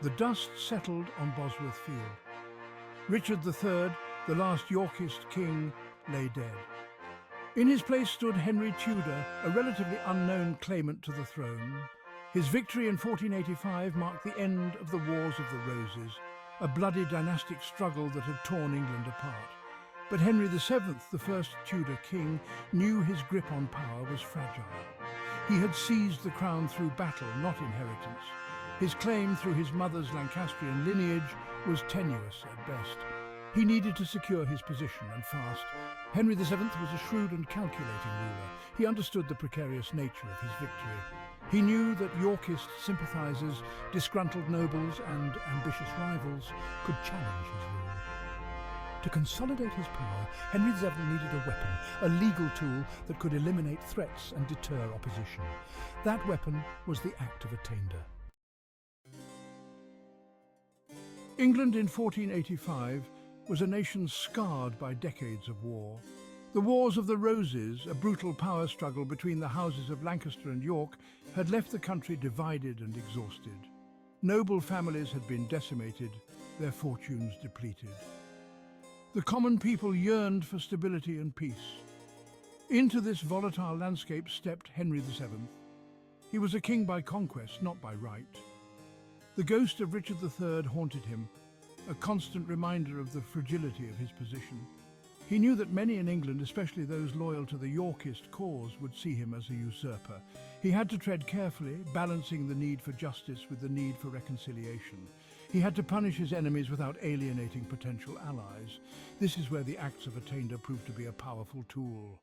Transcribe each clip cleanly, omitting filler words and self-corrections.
The dust settled on Bosworth Field. Richard III, the last Yorkist king, lay dead. In his place stood Henry Tudor, a relatively unknown claimant to the throne. His victory in 1485 marked the end of the Wars of the Roses, a bloody dynastic struggle that had torn England apart. But Henry VII, the first Tudor king, knew his grip on power was fragile. He had seized the crown through battle, not inheritance. His claim through his mother's Lancastrian lineage was tenuous at best. He needed to secure his position, and fast. Henry VII was a shrewd and calculating ruler. He understood the precarious nature of his victory. He knew that Yorkist sympathizers, disgruntled nobles and ambitious rivals could challenge his rule. To consolidate his power, Henry VII needed a weapon, a legal tool that could eliminate threats and deter opposition. That weapon was the Act of Attainder. England in 1485 was a nation scarred by decades of war. The Wars of the Roses, a brutal power struggle between the houses of Lancaster and York, had left the country divided and exhausted. Noble families had been decimated, their fortunes depleted. The common people yearned for stability and peace. Into this volatile landscape stepped Henry VII. He was a king by conquest, not by right. The ghost of Richard III haunted him, a constant reminder of the fragility of his position. He knew that many in England, especially those loyal to the Yorkist cause, would see him as a usurper. He had to tread carefully, balancing the need for justice with the need for reconciliation. He had to punish his enemies without alienating potential allies. This is where the Acts of Attainder proved to be a powerful tool.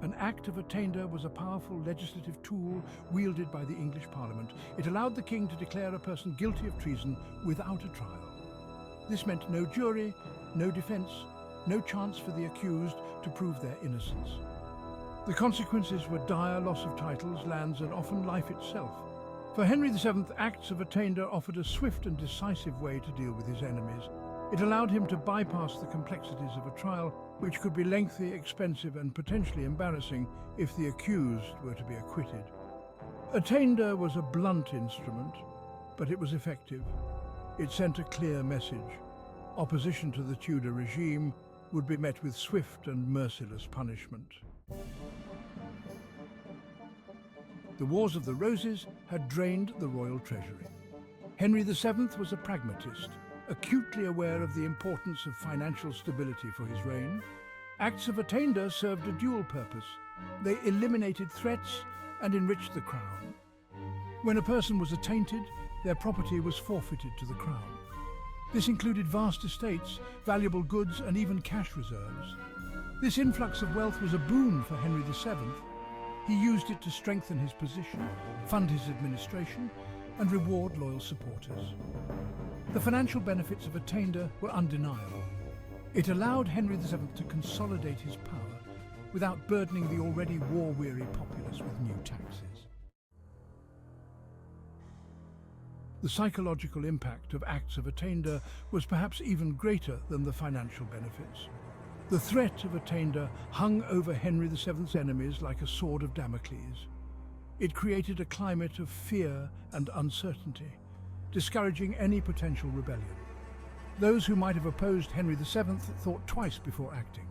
An Act of Attainder was a powerful legislative tool wielded by the English Parliament. It allowed the king to declare a person guilty of treason without a trial. This meant no jury, no defence, no chance for the accused to prove their innocence. The consequences were dire loss of titles, lands, and often life itself. For Henry VII, Acts of Attainder offered a swift and decisive way to deal with his enemies. It allowed him to bypass the complexities of a trial, which could be lengthy, expensive, and potentially embarrassing if the accused were to be acquitted. Attainder was a blunt instrument, but it was effective. It sent a clear message. Opposition to the Tudor regime would be met with swift and merciless punishment. The Wars of the Roses had drained the royal treasury. Henry VII was a pragmatist, acutely aware of the importance of financial stability for his reign. Acts of Attainder served a dual purpose. They eliminated threats and enriched the crown. When a person was attainted, their property was forfeited to the crown. This included vast estates, valuable goods, and even cash reserves. This influx of wealth was a boon for Henry VII. He used it to strengthen his position, fund his administration, and reward loyal supporters. The financial benefits of Attainder were undeniable. It allowed Henry VII to consolidate his power without burdening the already war-weary populace with new taxes. The psychological impact of Acts of Attainder was perhaps even greater than the financial benefits. The threat of Attainder hung over Henry VII's enemies like a sword of Damocles. It created a climate of fear and uncertainty, discouraging any potential rebellion. Those who might have opposed Henry VII thought twice before acting.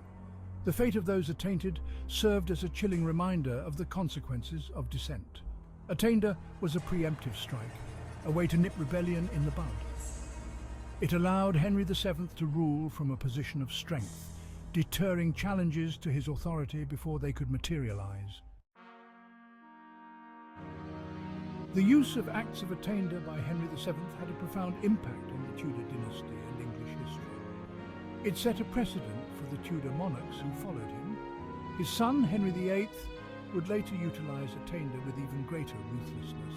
The fate of those attainted served as a chilling reminder of the consequences of dissent. Attainder was a preemptive strike, a way to nip rebellion in the bud. It allowed Henry VII to rule from a position of strength, deterring challenges to his authority before they could materialize. The use of Acts of Attainder by Henry VII had a profound impact on the Tudor dynasty and English history. It set a precedent for the Tudor monarchs who followed him. His son, Henry VIII, would later utilize Attainder with even greater ruthlessness,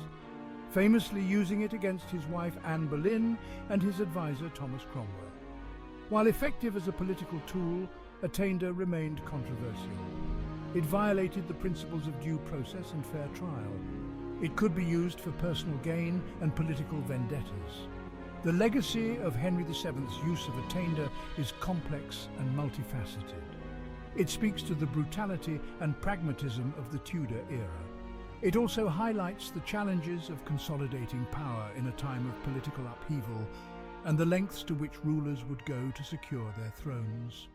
famously using it against his wife Anne Boleyn and his advisor Thomas Cromwell. While effective as a political tool, Attainder remained controversial. It violated the principles of due process and fair trial. It could be used for personal gain and political vendettas. The legacy of Henry VII's use of Attainder is complex and multifaceted. It speaks to the brutality and pragmatism of the Tudor era. It also highlights the challenges of consolidating power in a time of political upheaval and the lengths to which rulers would go to secure their thrones.